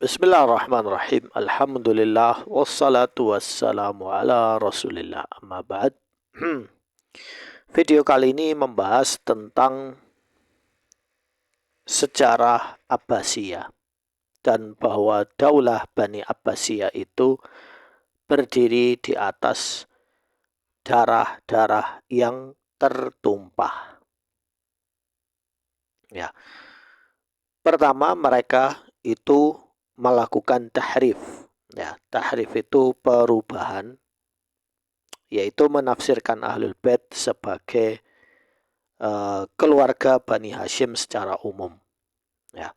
Bismillahirrahmanirrahim. Alhamdulillah wassalatu wassalamu ala Rasulillah. Amma ba'd. Video kali ini membahas tentang sejarah Abbasiyah dan bahwa Daulah Bani Abbasiyah itu berdiri di atas darah-darah yang tertumpah. Ya. Pertama, mereka itu melakukan tahrif. Ya, tahrif itu perubahan, yaitu menafsirkan Ahlul Bait sebagai keluarga Bani Hashim secara umum. Ya.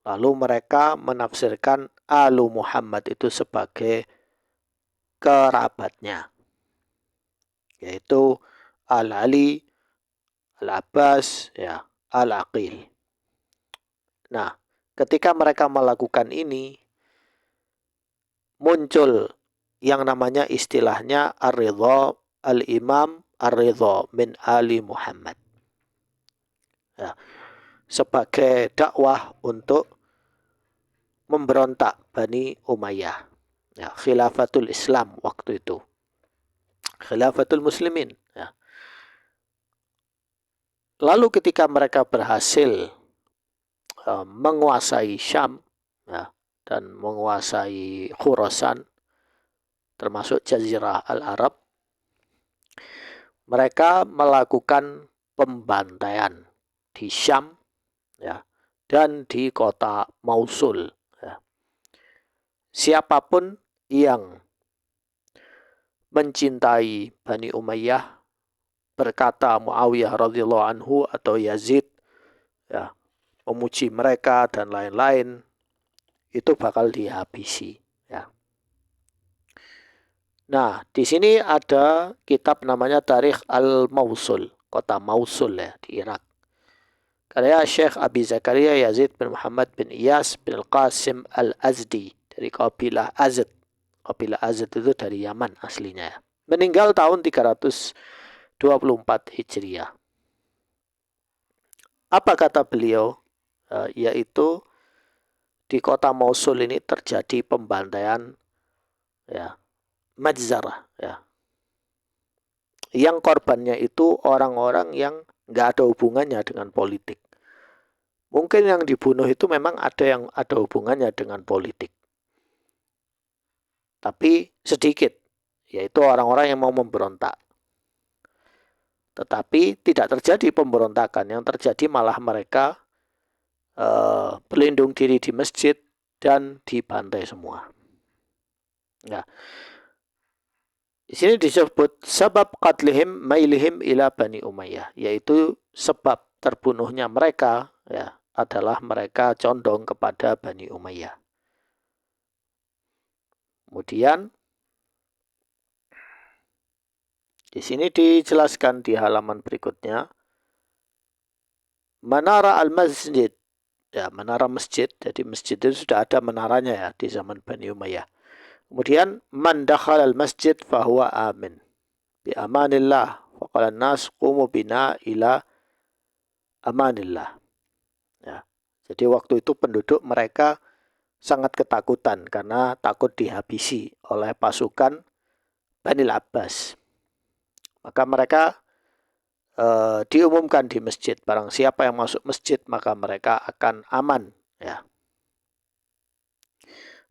Lalu mereka menafsirkan Alu Muhammad itu sebagai kerabatnya, yaitu Al-Ali, Al-Abbas, ya, Al-Aqil. Nah, ketika mereka melakukan ini, muncul yang namanya istilahnya Ar-Ridha, Al-Imam Ar-Ridha min Ali Muhammad. Ya, sebagai dakwah untuk memberontak Bani Umayyah. Ya, khilafatul Islam waktu itu. Khilafatul Muslimin. Ya. Lalu ketika mereka berhasil menguasai Syam, ya, dan menguasai Khurasan, termasuk Jazirah Al-Arab, mereka melakukan pembantaian di Syam, ya, dan di kota Mausul. Ya. Siapapun yang mencintai Bani Umayyah, berkata Muawiyah radhiyallahu anhu atau Yazid, ya, memuji mereka dan lain-lain, itu bakal dihabisi. Ya. Nah, di sini ada kitab namanya Tarikh Al-Mausul, kota Mausul ya di Irak. Karya Syekh Abi Zakaria Yazid bin Muhammad bin Iyas bin Al-Qasim Al-Azdi dari kabilah Azd. Kabilah Azd itu dari Yaman aslinya ya. Meninggal tahun 324 Hijriah. Apa kata beliau? Yaitu di kota Mosul ini terjadi pembantaian, ya, majzarah, ya. Yang korbannya itu orang-orang yang nggak ada hubungannya dengan politik. Mungkin yang dibunuh itu memang ada yang ada hubungannya dengan politik, tapi sedikit, yaitu orang-orang yang mau memberontak. Tetapi tidak terjadi pemberontakan, yang terjadi malah mereka berlindung diri di masjid dan dibantai semua. Nah, di sini disebut sebab qatlihim mailihim ila Bani Umayyah, yaitu sebab terbunuhnya mereka, ya, adalah mereka condong kepada Bani Umayyah. Kemudian di sini dijelaskan di halaman berikutnya, Menara al-Masjid, ya, menara masjid. Jadi masjid itu sudah ada menaranya ya di zaman Bani Umayyah. Kemudian man dakhala al-masjid fahuwa amin. Bi amanillah. Faqala an-nas qumu bina ila amanillah. Ya. Jadi waktu itu penduduk mereka sangat ketakutan karena takut dihabisi oleh pasukan Bani Abbas. Maka mereka diumumkan di masjid, barang siapa yang masuk masjid maka mereka akan aman, ya.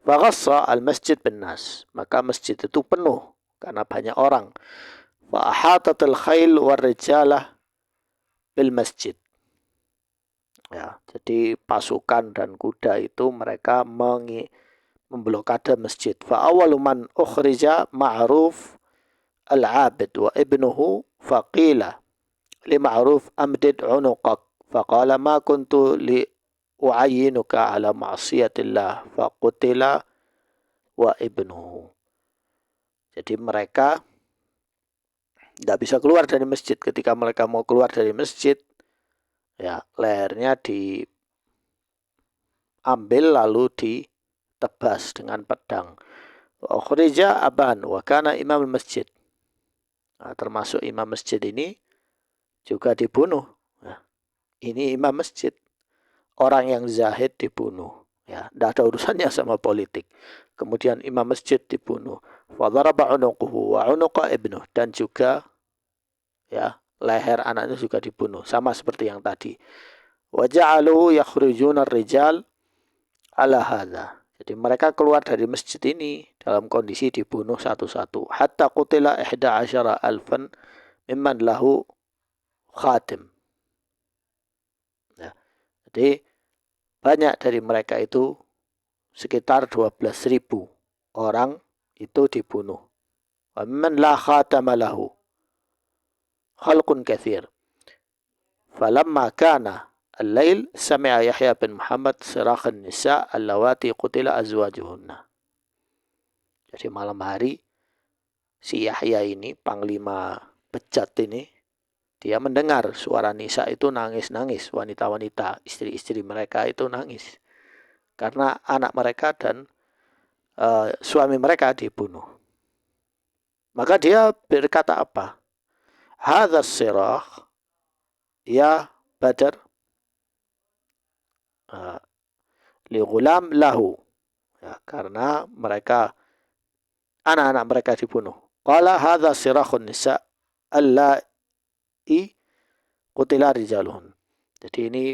Faghassa al-masjid bin nas, maka masjid itu penuh karena banyak orang. Fa ahatatil khail war rijalah bil masjid. Ya, jadi pasukan dan kuda itu mereka memblokade masjid. Fa awwalu man ukhrija Ma'ruf al-Abid wa ibnuhu faqila li Ma'ruf amdid unuqak faqala ma kuntu li u'ayyinuka ala ma'siyatillah faqutila wa ibnuhu. Jadi mereka tidak bisa keluar dari masjid. Ketika mereka mau keluar dari masjid, ya, lehernya diambil lalu ditebas dengan pedang. Ukhrija aban wa kana imam masjid. Nah, termasuk imam masjid ini juga dibunuh. Nah, ini imam masjid. Orang yang zahid dibunuh. Ya, tidak ada urusannya sama politik. Kemudian imam masjid dibunuh. Fadaraba unuquhu wa unuqa ibnuh, dan juga ya leher anaknya juga dibunuh, sama seperti yang tadi. Wa ja'alu yakhrujuna ar-rijal ala hadza. Jadi mereka keluar dari masjid ini dalam kondisi dibunuh satu-satu. Hatta qutila 11,000 mimman lahu khatim. Ya, jadi banyak dari mereka itu sekitar 12.000 orang itu dibunuh. Wa mimman la khatama lahu khalqun katsir. Falamma kana al-lail sami'a Yahya bin Muhammad sirakhan nisa allawati qutila azwajuhunna. Jadi malam hari si Yahya ini, panglima bejat ini, dia mendengar suara nisa itu nangis-nangis, wanita-wanita, istri-istri mereka itu nangis. Karena anak mereka dan suami mereka dibunuh. Maka dia berkata apa? Hadza sirah ya Badar li ghulam lahu. Ya, karena mereka anak-anak mereka dibunuh. Qala hadza sirakhun nisa allai qutila rijaluhun. Jadi ini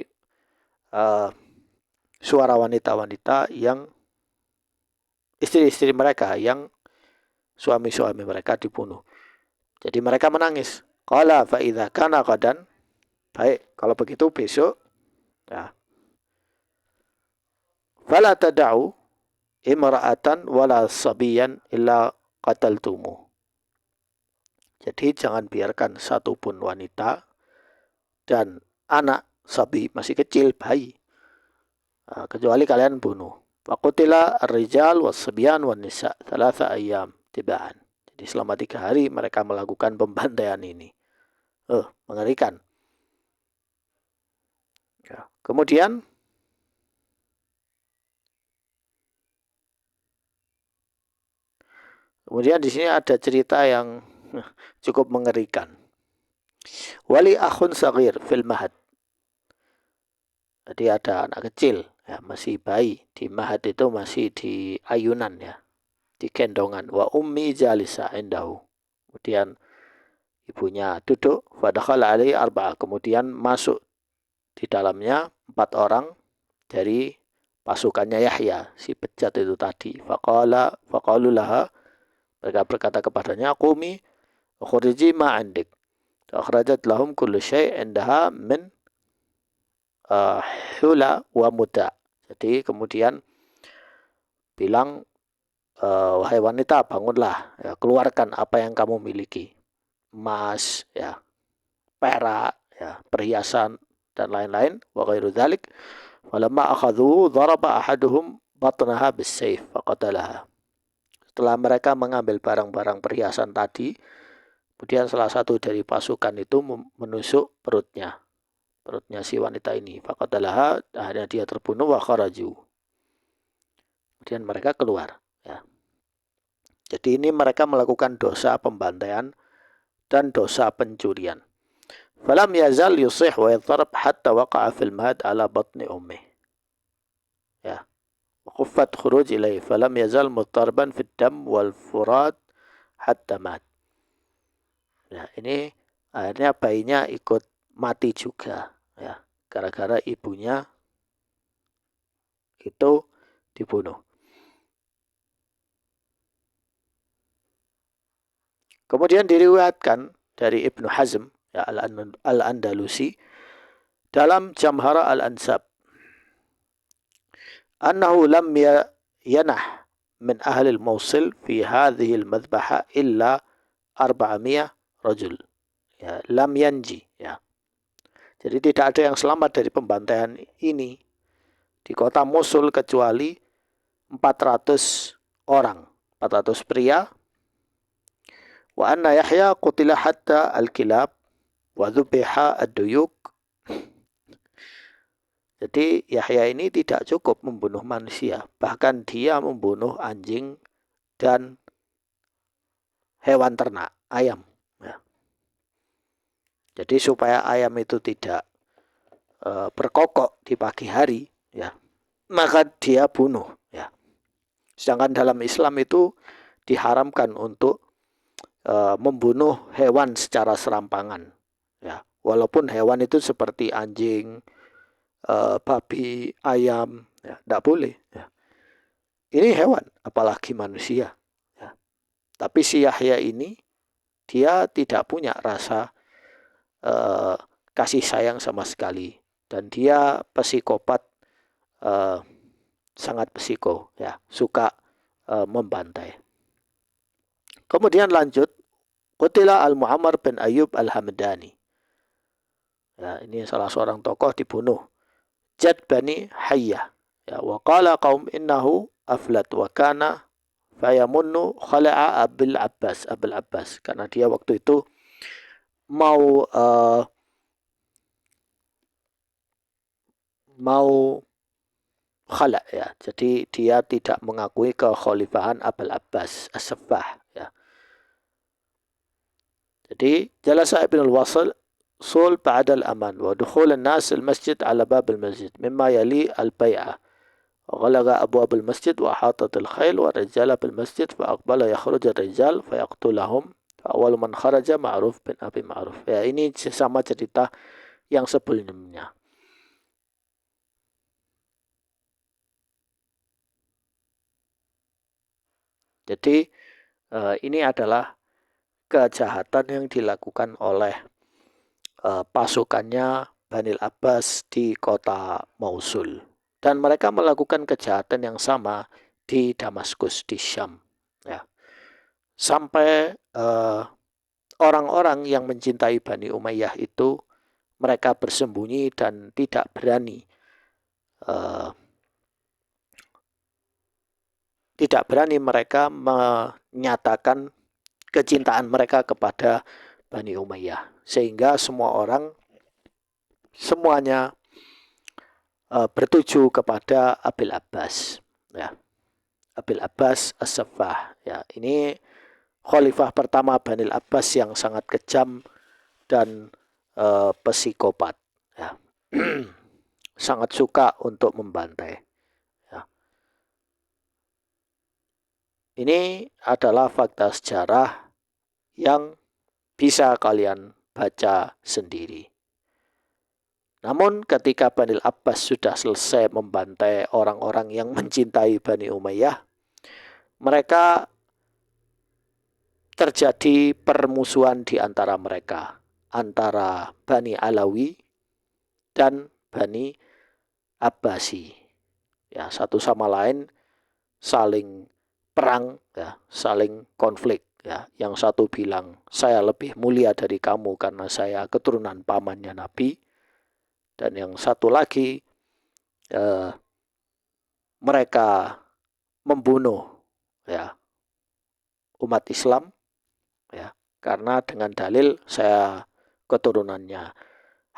suara wanita-wanita yang istri-istri mereka yang suami-suami mereka dibunuh. Jadi mereka menangis. Qala fa idza kana qadan, baik kalau begitu besok ya, fala tad'u imra'atan wala sabiyan illa qataltumu. Jadi jangan biarkan satupun wanita dan anak sabi, masih kecil, bayi, kecuali kalian bunuh. Faqutila ar-rijal was-sabyan wan-nisa 3 ayyam tibaan. Jadi selama 3 hari mereka melakukan pembantaian ini. Mengerikan. Ya. Kemudian di sini ada cerita yang cukup mengerikan. Wali akhun saghir fil mahad. Jadi ada anak kecil, ya, masih bayi di mahad, itu masih di ayunan, ya, di gendongan. Wa ummi jalisa indahu. Kemudian ibunya duduk. Fadakhala alaihi arba'a. Kemudian masuk di dalamnya 4 orang dari pasukannya Yahya, si bejat itu tadi. Faqalu laha, mereka berkata kepadanya, qumi ukhriji ma 'indik. Akhrajat lahum kullu syai' indaha min hula wa muda. Jadi kemudian bilang, wahai wanita, bangunlah, ya, keluarkan apa yang kamu miliki, emas, ya, perak, ya, perhiasan dan lain-lain. Wa ghairu dzalik. Falamma akhadhu daraba ahaduhum batnaha bis-sayf faqatalaha. Setelah mereka mengambil barang-barang perhiasan tadi, kemudian salah satu dari pasukan itu menusuk perutnya si wanita ini. Faqatalaha, akhirnya dia terbunuh. Wa kharaju. Kemudian mereka keluar, ya. Jadi ini mereka melakukan dosa pembantaian dan dosa pencurian. Falam yazal yusih wa yadharab hatta waqa'a fil mahad ala batni ummih. Ya. Khuffat khuruj ilaihi falam yazal mutarban fid dam wal furat hatta mat. Ya, ini akhirnya bayinya ikut mati juga, ya, gara-gara ibunya itu dibunuh. Kemudian diriwayatkan dari Ibnu Hazm, ya, Al-Andalusi, dalam Jamhara Al-Ansab, annahu lam yanah min ahli al-Mawsil fi hadhihi al-madhbaha illa 400 rajul. Ya, lam yanji, ya. Jadi tidak ada yang selamat dari pembantaian ini di kota Mosul kecuali 400 orang, 400 pria. Wa anna Yahya qutila hatta al-kilab wa dhubiha ad-duyuk. Jadi Yahya ini tidak cukup membunuh manusia, bahkan dia membunuh anjing dan hewan ternak, ayam, ya. Jadi supaya ayam itu tidak berkokok di pagi hari, ya, maka dia bunuh, ya. Sedangkan dalam Islam itu diharamkan untuk membunuh hewan secara serampangan, ya. Walaupun hewan itu seperti anjing, babi, ayam, ya, tidak boleh, ya. Ini hewan, apalagi manusia, ya. Tapi si Yahya ini dia tidak punya rasa kasih sayang sama sekali, dan dia psikopat, eh, sangat psiko, ya, suka membantai. Kemudian lanjut, Qutila al-Mu'ammar bin Ayyub al-Hamdani. Ya, ini salah seorang tokoh dibunuh. Jad Bani Hayyah. Ya, wa qala qaum innahu aflat wa kana fayamunnu khala'a Abul Abbas. Karena dia waktu itu mau khala, ya. Jadi dia tidak mengakui kekhalifahan Abul Abbas As-Saffah, ya. Jadi jalasa Ibn al-Wasl sul ba'da al-aman wa dukhul an-nas al-masjid ala bab al-masjid mimma yali al-bay'ah. غلق أبواب المسجد وأحاطت الخيل والرجال بالمسجد فأقبل يخرج الرجال فيقتلهم فأول من خرج Ma'ruf bin Abi Ma'ruf. Ya, ini sama cerita yang sebelumnya. Jadi ini adalah kejahatan yang dilakukan oleh pasukannya Banil Abbas di kota Mosul. Dan mereka melakukan kejahatan yang sama di Damaskus, di Syam. Ya. Sampai orang-orang yang mencintai Bani Umayyah itu, mereka bersembunyi dan tidak berani mereka menyatakan kecintaan mereka kepada Bani Umayyah. Sehingga semuanya bertuju kepada Abil Abbas, ya. Abil Abbas As-Saffah, ya. Ini khalifah pertama Banil Abbas yang sangat kejam dan psikopat, ya. Sangat suka untuk membantai, ya. Ini adalah fakta sejarah yang bisa kalian baca sendiri. Namun ketika Banil Abbas sudah selesai membantai orang-orang yang mencintai Bani Umayyah, mereka terjadi permusuhan di antara mereka, antara Bani Alawi dan Bani Abbasi. Ya, satu sama lain saling perang, ya, saling konflik, ya. Yang satu bilang, saya lebih mulia dari kamu karena saya keturunan pamannya Nabi. Dan yang satu lagi, mereka membunuh, ya, umat Islam, ya, karena dengan dalil saya keturunannya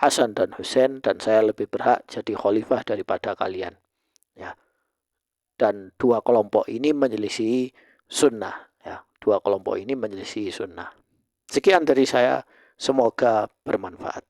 Hasan dan Husain dan saya lebih berhak jadi khalifah daripada kalian, ya. Dan dua kelompok ini menyelisihi sunnah, ya. Dua kelompok ini menyelisihi sunnah. Sekian dari saya, semoga bermanfaat.